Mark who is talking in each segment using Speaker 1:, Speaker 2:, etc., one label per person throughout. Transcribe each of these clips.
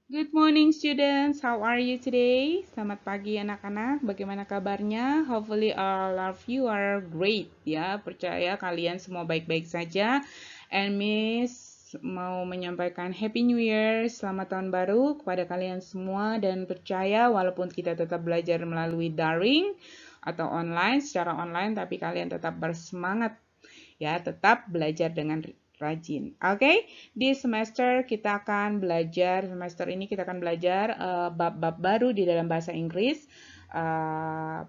Speaker 1: Good morning students, how are you today? Selamat pagi anak-anak, bagaimana kabarnya? Hopefully all of you are great ya. Percaya kalian semua baik-baik saja. And Miss mau menyampaikan Happy New Year, selamat tahun baru kepada kalian semua dan percaya walaupun kita tetap belajar melalui daring atau online, secara online, tapi kalian tetap bersemangat ya, tetap belajar dengan rajin. Oke, di semester ini kita akan belajar bab-bab baru di dalam bahasa Inggris.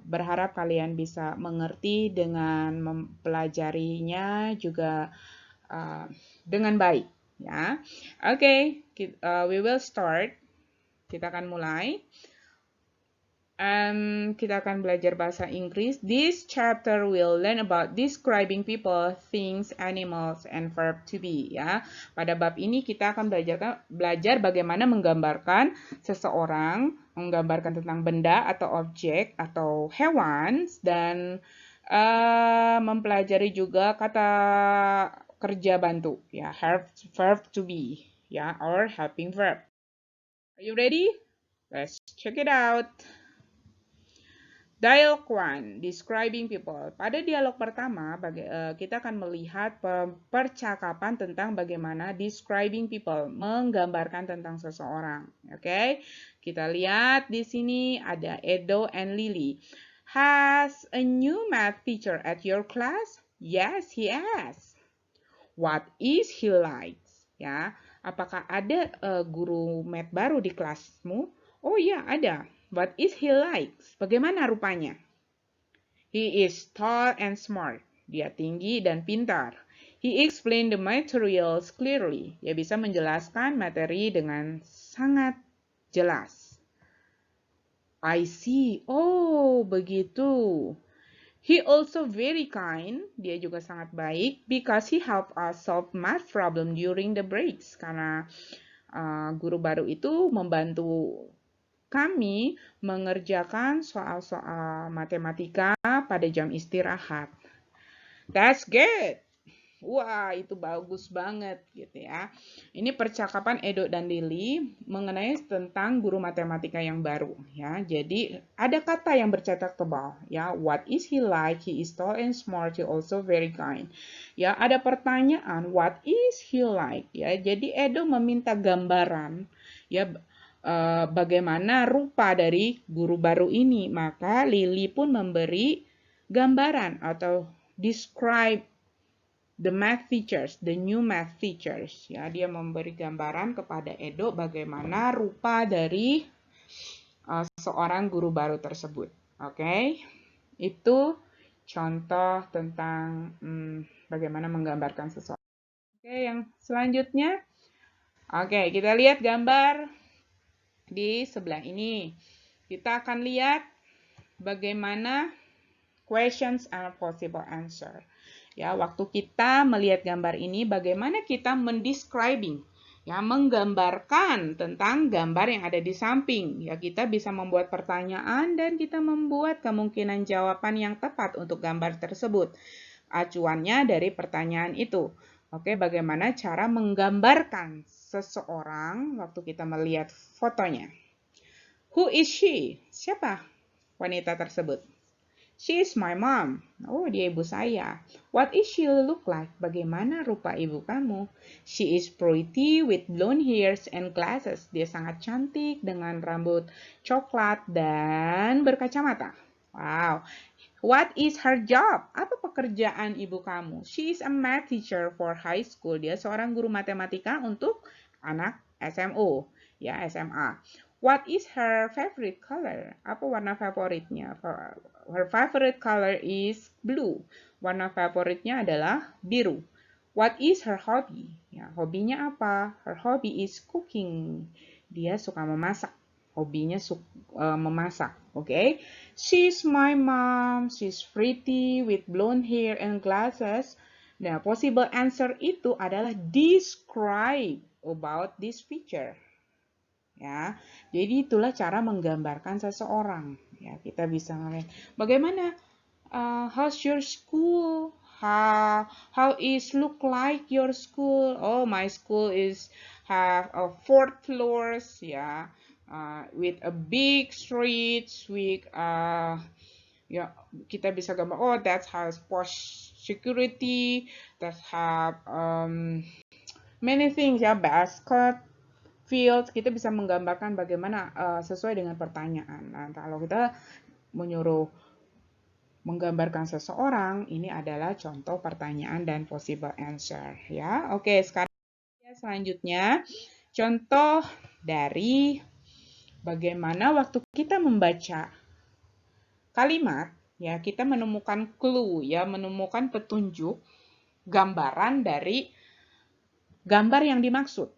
Speaker 1: Berharap kalian bisa mengerti dengan mempelajarinya juga dengan baik ya. Oke, we will start. Kita akan mulai. Kita akan belajar bahasa Inggris. This chapter will learn about describing people, things, animals, and verb to be. Ya, pada bab ini kita akan belajar bagaimana menggambarkan seseorang, menggambarkan tentang benda atau objek atau hewan, dan mempelajari juga kata kerja bantu. Ya, verb to be. Ya, or helping verb. Are you ready? Let's check it out. Dialog 1, describing people. Pada dialog pertama, kita akan melihat percakapan tentang bagaimana describing people, menggambarkan tentang seseorang. Oke, kita lihat di sini ada Edo and Lily. Has a new math teacher at your class? Yes, he has. What is he like? Ya, apakah ada guru math baru di kelasmu? Oh iya, ada. What is he like? Bagaimana rupanya? He is tall and smart. Dia tinggi dan pintar. He explained the materials clearly. Dia bisa menjelaskan materi dengan sangat jelas. I see. Oh, begitu. He also very kind. Dia juga sangat baik because he help us solve math problem during the breaks. Karena guru baru itu membantu kami mengerjakan soal-soal matematika pada jam istirahat. That's good. Wah, itu bagus banget gitu ya. Ini percakapan Edo dan Lily mengenai tentang guru matematika yang baru ya. Jadi ada kata yang bercetak tebal ya. What is he like? He is tall and smart. He also very kind. Ya, ada pertanyaan what is he like ya. Jadi Edo meminta gambaran ya bagaimana rupa dari guru baru ini. Maka Lily pun memberi gambaran atau describe the math teachers, the new math teachers. Ya, dia memberi gambaran kepada Edo bagaimana rupa dari seorang guru baru tersebut. Oke, itu contoh tentang bagaimana menggambarkan seseorang. Oke, yang selanjutnya. Oke, kita lihat gambar di sebelah ini. Kita akan lihat bagaimana questions and possible answer. Ya, waktu kita melihat gambar ini, bagaimana kita mendescribing, ya, menggambarkan tentang gambar yang ada di samping. Ya, kita bisa membuat pertanyaan dan kita membuat kemungkinan jawaban yang tepat untuk gambar tersebut. Acuannya dari pertanyaan itu. Oke, bagaimana cara menggambarkan seseorang waktu kita melihat fotonya. Who is she? Siapa wanita tersebut? She is my mom. Oh, dia ibu saya. What is she look like? Bagaimana rupa ibu kamu? She is pretty with blonde hairs and glasses. Dia sangat cantik dengan rambut coklat dan berkacamata. Wow. What is her job? Apa pekerjaan ibu kamu? She is a math teacher for high school. Dia seorang guru matematika untuk anak SMO, ya SMA. What is her favorite color? Apa warna favoritnya? Her favorite color is blue. Warna favoritnya adalah biru. What is her hobby? Ya, hobinya apa? Her hobby is cooking. Dia suka memasak. Hobinya memasak. Okay? She's my mom. She's pretty with blonde hair and glasses. Nah, possible answer itu adalah describe about this picture. Ya, jadi itulah cara menggambarkan seseorang. Ya, kita bisa melihat bagaimana how's your school? How is look like your school? Oh, my school is have a 4th floors, yeah, with a big streets, with ya kita bisa gambar, oh that has posh security, that have many things ya, basket field. Kita bisa menggambarkan bagaimana sesuai dengan pertanyaan. Nah, kalau kita menyuruh menggambarkan seseorang, ini adalah contoh pertanyaan dan possible answer ya. Oke, sekarang selanjutnya contoh dari bagaimana waktu kita membaca kalimat ya, kita menemukan clue ya, menemukan petunjuk gambaran dari gambar yang dimaksud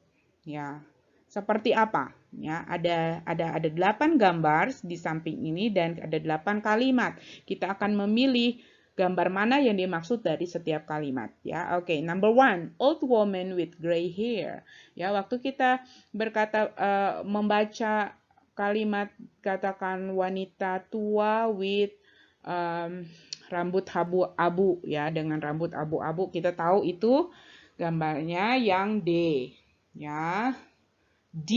Speaker 1: ya. Seperti apa? Ya, ada 8 gambar di samping ini dan ada 8 kalimat. Kita akan memilih gambar mana yang dimaksud dari setiap kalimat ya. Oke, number 1, old woman with gray hair. Ya, waktu kita berkata membaca kalimat, katakan wanita tua with rambut abu-abu ya, dengan rambut abu-abu, kita tahu itu gambarnya yang D ya. D.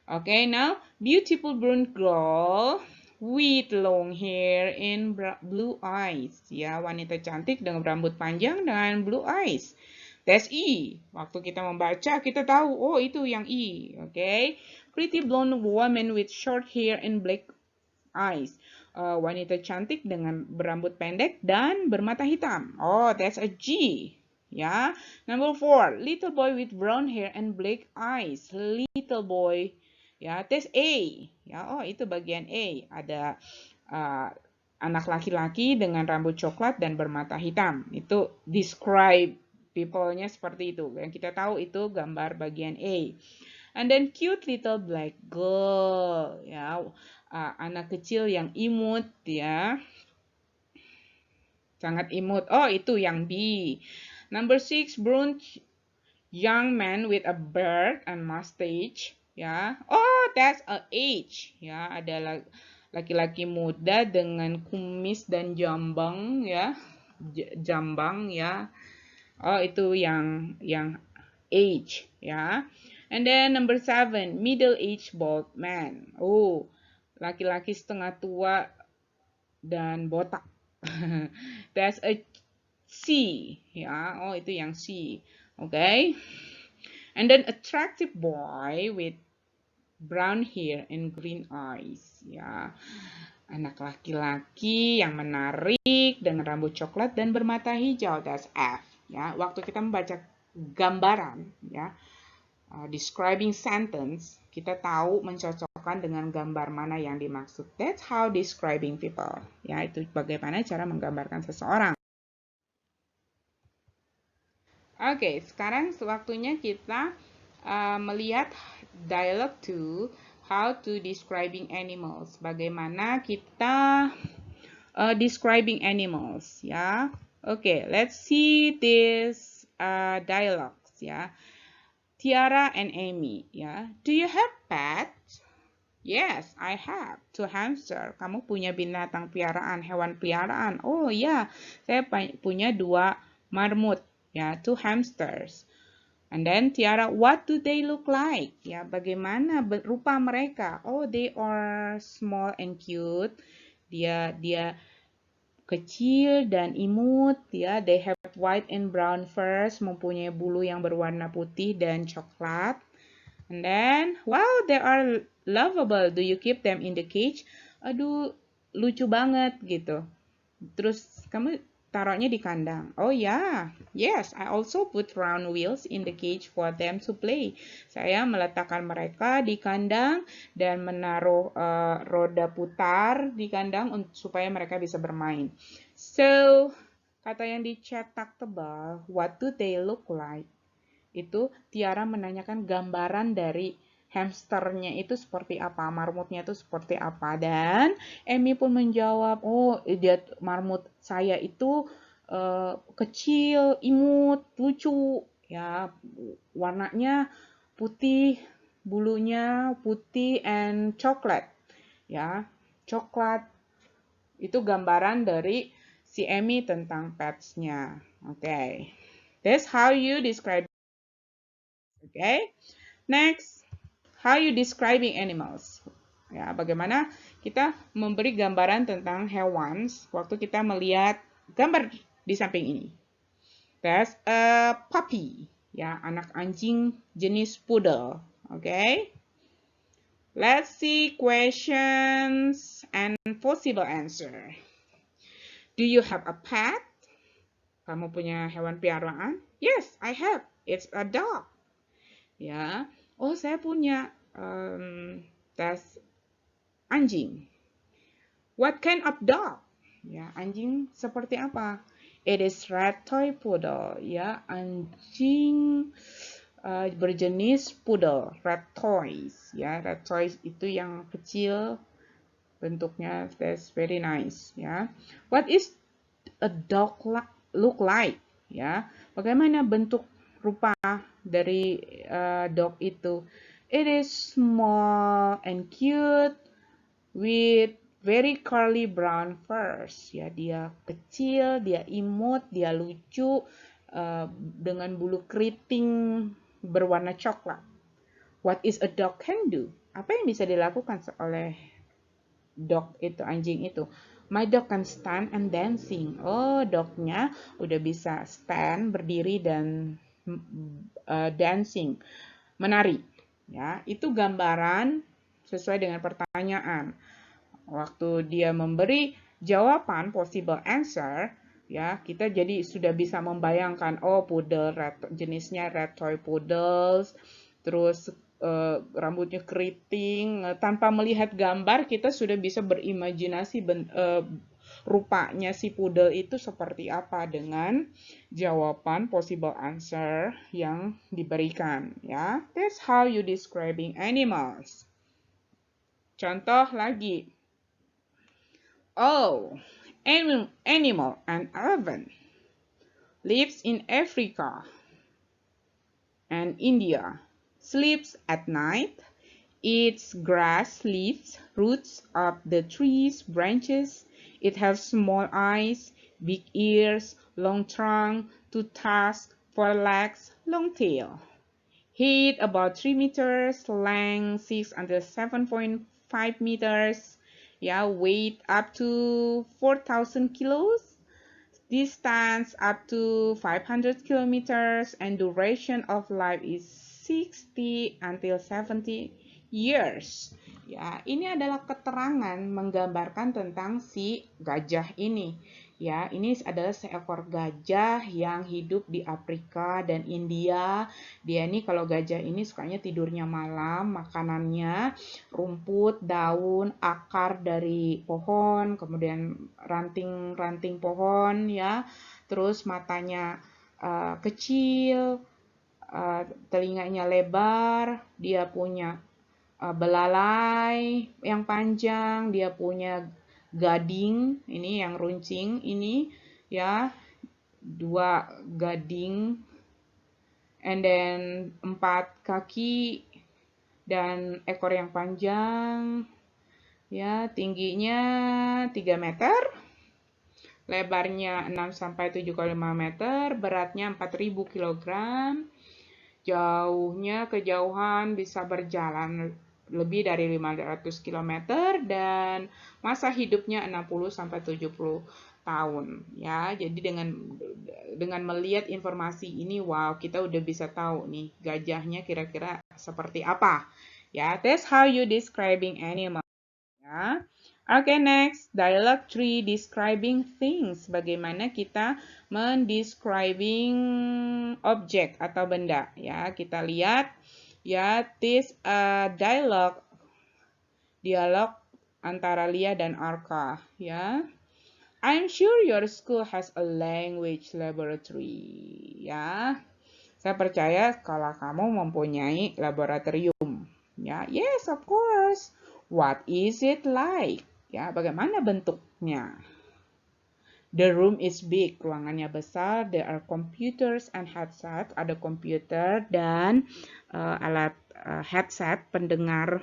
Speaker 1: Okay, now beautiful blonde girl with long hair and blue eyes. Ya, wanita cantik dengan rambut panjang dengan blue eyes. That's E. Waktu kita membaca, kita tahu, oh itu yang E. Okay. Pretty blonde woman with short hair and black eyes. Wanita cantik dengan berambut pendek dan bermata hitam. Oh, that's a G. Ya, number 4, little boy with brown hair and black eyes. Little boy, ya, that's A. Ya, oh itu bagian A. Ada anak laki-laki dengan rambut coklat dan bermata hitam. Itu describe people-nya seperti itu. Yang kita tahu itu gambar bagian A. And then cute little black girl, ya, anak kecil yang imut, ya, sangat imut. Oh, itu yang B. Number 6, brown young man with a beard and mustache, ya. Oh, that's a H, ya. Ada laki-laki muda dengan kumis dan jambang, ya. Jambang, ya. Oh, itu yang H, ya. And then number 7, middle-aged bald man. Oh, laki-laki setengah tua dan botak. That's a C, ya. Oh, itu yang C. Okay. And then attractive boy with brown hair and green eyes, ya. Anak laki-laki yang menarik dengan rambut coklat dan bermata hijau. That's F, ya. Waktu kita membaca gambaran, ya, describing sentence, kita tahu mencocokkan dengan gambar mana yang dimaksud. That's how describing people. Ya, itu bagaimana cara menggambarkan seseorang. Oke, sekarang waktunya kita melihat dialog 2, how to describing animals. Bagaimana kita describing animals, ya. Oke, let's see this dialogues, ya. Tiara and Amy, ya. Do you have pets? Yes, I have 2 hamster. Kamu punya binatang piaraan, hewan peliharaan? Oh ya, saya punya 2 marmut. Ya, 2 hamsters. And then Tiara, what do they look like? Ya, bagaimana rupa mereka? Oh, they are small and cute. Dia kecil dan imut. Ya, they have white and brown furs, mempunyai bulu yang berwarna putih dan coklat. And then, wow, they are lovable. Do you keep them in the cage? Aduh, lucu banget gitu. Terus kamu taruhnya di kandang. Oh ya, yes, I also put round wheels in the cage for them to play. Saya meletakkan mereka di kandang dan menaruh roda putar di kandang supaya mereka bisa bermain. So, kata yang dicetak tebal, what do they look like? Itu Tiara menanyakan gambaran dari hamsternya itu seperti apa, marmutnya itu seperti apa, dan Amy pun menjawab, oh dia marmut saya itu kecil, imut, lucu, ya, warnanya putih, bulunya putih and coklat, ya, coklat. Itu gambaran dari si Amy tentang pets-nya. Okay. That's how you describe. Okay. Next, how you describing animals. Ya, bagaimana kita memberi gambaran tentang hewan waktu kita melihat gambar di samping ini. That's a puppy. Ya, anak anjing jenis poodle. Okay. Let's see questions and possible answer. Do you have a pet? Kamu punya hewan piaraan? Yes, I have. It's a dog. Ya. Oh, saya punya that's anjing. What kind of dog? Ya, anjing seperti apa? It is red toy poodle. Ya, anjing berjenis poodle, red toys. Ya, red toys itu yang kecil, bentuknya that's very nice. Ya, what is a dog look like? Ya, bagaimana bentuk rupa dari dog itu? It is small and cute with very curly brown furs. Ya, dia kecil, dia imut, dia lucu dengan bulu keriting berwarna coklat. What is a dog can do? Apa yang bisa dilakukan oleh dog itu, anjing itu? My dog can stand and dancing. Oh, dognya udah bisa stand, berdiri dan dancing, menari. Ya, itu gambaran sesuai dengan pertanyaan. Waktu dia memberi jawaban possible answer, ya kita jadi sudah bisa membayangkan, oh poodle jenisnya red toy poodles, terus rambutnya keriting. Tanpa melihat gambar kita sudah bisa berimajinasi rupanya si poodle itu seperti apa dengan jawaban possible answer yang diberikan. Ya, that's how you describing animals. Contoh lagi. Oh, animal and elephant lives in Africa and India, sleeps at night, eats grass, leaves, roots of the trees, branches. It has small eyes, big ears, long trunk, 2 tusks, 4 legs, long tail. Height about 3 meters, length 6 until 7.5 meters. Yeah, weight up to 4,000 kilos, distance up to 500 kilometers, and duration of life is 60 until 70 years. Ya, ini adalah keterangan menggambarkan tentang si gajah ini. Ya, ini adalah seekor gajah yang hidup di Afrika dan India. Dia ini kalau gajah ini sukanya tidurnya malam, makanannya rumput, daun, akar dari pohon, kemudian ranting-ranting pohon ya. Terus matanya kecil, telinganya lebar, dia punya belalai yang panjang, dia punya gading, ini yang runcing ini ya, 2 gading, and then 4 kaki dan ekor yang panjang ya, tingginya 3 meter, lebarnya 6 sampai 7,5 meter, beratnya 4.000 kg, jauhnya kejauhan bisa berjalan lebih dari 500 km dan masa hidupnya 60 sampai 70 tahun ya. Jadi dengan melihat informasi ini, wow, kita udah bisa tahu nih gajahnya kira-kira seperti apa. Ya, that's how you describing animal ya. Oke, next, dialogue 3 describing things. Bagaimana kita mendescribing objek atau benda ya. Kita lihat ya, this dialogue antara Lia dan Arka ya. I'm sure your school has a language laboratory ya. Saya percaya kalau kamu mempunyai laboratorium ya. Yes, of course. What is it like? Ya, bagaimana bentuknya? The room is big, ruangannya besar. There are computers and headset. Ada komputer dan alat headset pendengar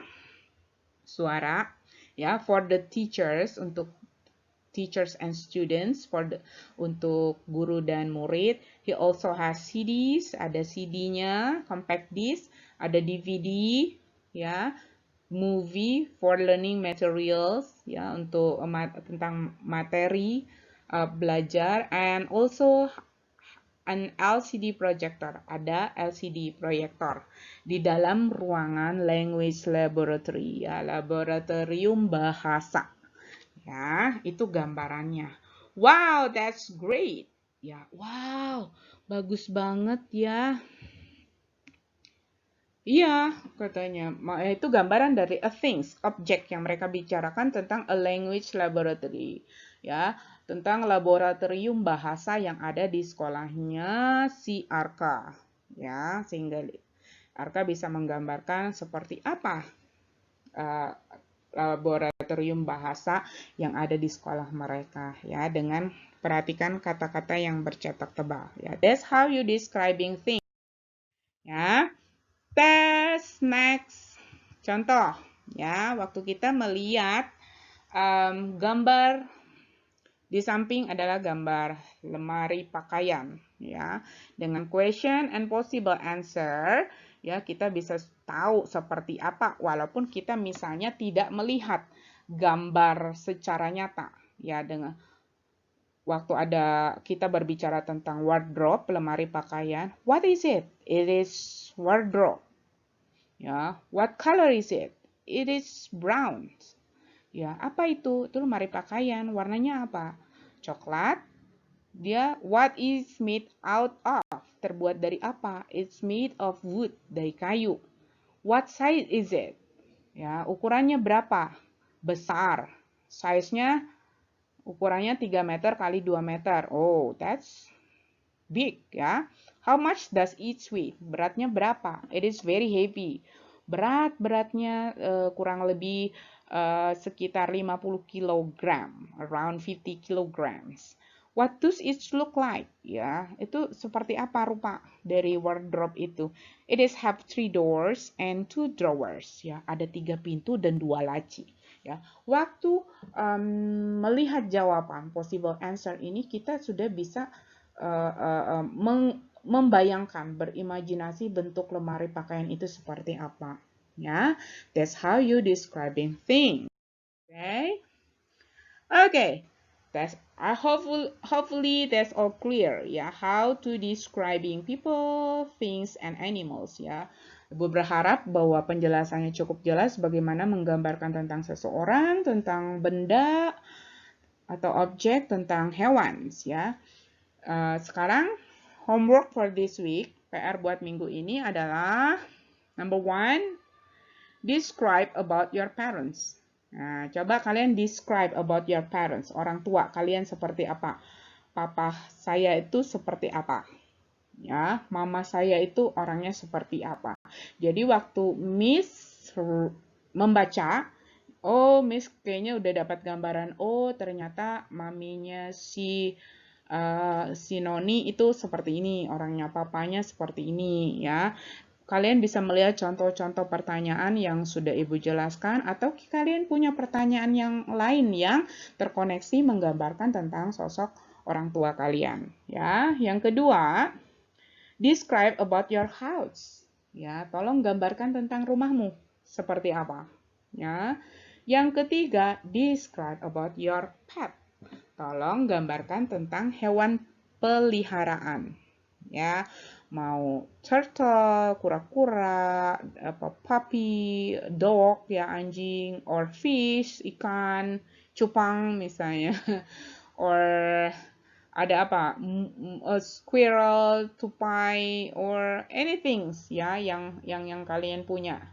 Speaker 1: suara. Ya, for the teachers, untuk teachers and students untuk guru dan murid. He also has CDs, ada CD-nya, compact disc, ada DVD, ya, movie for learning materials, ya, untuk tentang materi belajar, and also an LCD projector, ada LCD projector di dalam ruangan language laboratory, ya, laboratorium bahasa. Ya, itu gambarannya. Wow, that's great. Ya, wow, bagus banget ya. Iya, katanya. Itu gambaran dari a things, objek yang mereka bicarakan tentang a language laboratory. Ya, tentang laboratorium bahasa yang ada di sekolahnya si Arka. Ya, sehingga Arka bisa menggambarkan seperti apa laboratorium bahasa yang ada di sekolah mereka, ya, dengan perhatikan kata-kata yang bercetak tebal. Ya, that's how you describing things. Ya. Tes next. Contoh, ya, waktu kita melihat gambar di samping adalah gambar lemari pakaian, ya, dengan question and possible answer, ya, kita bisa tahu seperti apa walaupun kita misalnya tidak melihat gambar secara nyata, ya, dengan waktu kita berbicara tentang wardrobe, lemari pakaian, what is it? It is wardrobe. Ya, what color is it? It is brown. Ya, apa itu? Itu lemari pakaian. Warnanya apa? Coklat. Dia what is made out of? Terbuat dari apa? It's made of wood, dari kayu. What size is it? Ya, ukurannya berapa? Besar. Size-nya ukurannya 3 meter kali 2 meter. Oh, that's big, ya. How much does it weigh? Beratnya berapa? It is very heavy. Beratnya kurang lebih sekitar 50 kg, around 50 kilograms. What does it look like? Ya, itu seperti apa rupa dari wardrobe itu? It is have 3 doors and 2 drawers. Ya, ada 3 pintu dan 2 laci. Ya, waktu melihat jawaban possible answer ini kita sudah bisa membayangkan, berimajinasi bentuk lemari pakaian itu seperti apa. Ya, that's how you describing things. Okay, okay. That's hopefully that's all clear. Ya, how to describing people, things, and animals. Ya, Ibu berharap bahwa penjelasannya cukup jelas bagaimana menggambarkan tentang seseorang, tentang benda atau objek, tentang hewan. Ya. Sekarang homework for this week, PR buat minggu ini adalah number 1, describe about your parents. Nah, coba kalian describe about your parents, orang tua kalian seperti apa. Papa saya itu seperti apa. Ya, mama saya itu orangnya seperti apa. Jadi waktu Miss membaca, oh Miss kayaknya udah dapat gambaran, oh ternyata maminya si Noni itu seperti ini, orangnya papanya seperti ini, ya. Kalian bisa melihat contoh-contoh pertanyaan yang sudah Ibu jelaskan, atau kalian punya pertanyaan yang lain yang terkoneksi menggambarkan tentang sosok orang tua kalian, ya. Yang kedua, describe about your house, ya. Tolong gambarkan tentang rumahmu seperti apa, ya. Yang ketiga, describe about your pet. Tolong gambarkan tentang hewan peliharaan. Ya, mau turtle, kura-kura, puppy, dog, ya anjing, or fish, ikan, cupang misalnya, or ada apa, a squirrel, tupai, or anything ya yang kalian punya.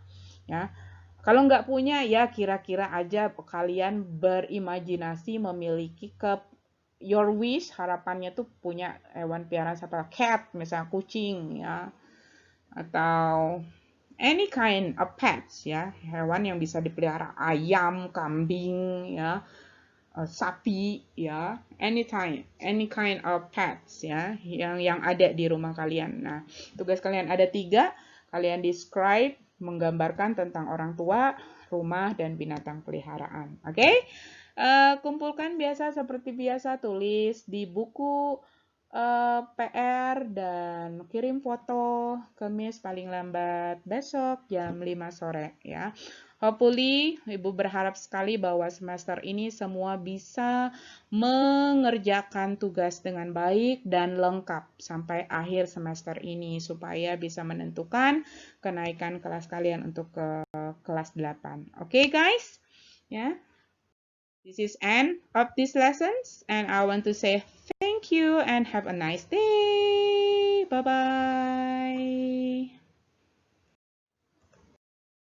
Speaker 1: Ya. Kalau nggak punya, ya kira-kira aja kalian berimajinasi memiliki your wish, harapannya tuh punya hewan peliharaan seperti cat, misalnya kucing, ya. Atau any kind of pets, ya. Hewan yang bisa dipelihara, ayam, kambing, ya. Sapi, ya. Any kind of pets, ya. Yang ada di rumah kalian. Nah, tugas kalian ada 3. Kalian describe, menggambarkan tentang orang tua, rumah, dan binatang peliharaan. Oke? Kumpulkan biasa seperti biasa, tulis di buku PR dan kirim foto Kamis paling lambat besok jam 5 sore ya. Hopefully, Ibu berharap sekali bahwa semester ini semua bisa mengerjakan tugas dengan baik dan lengkap sampai akhir semester ini supaya bisa menentukan kenaikan kelas kalian untuk ke kelas 8. Oke, guys? Ya. This is end of these lessons and I want to say thank you and have a nice day. Bye-bye.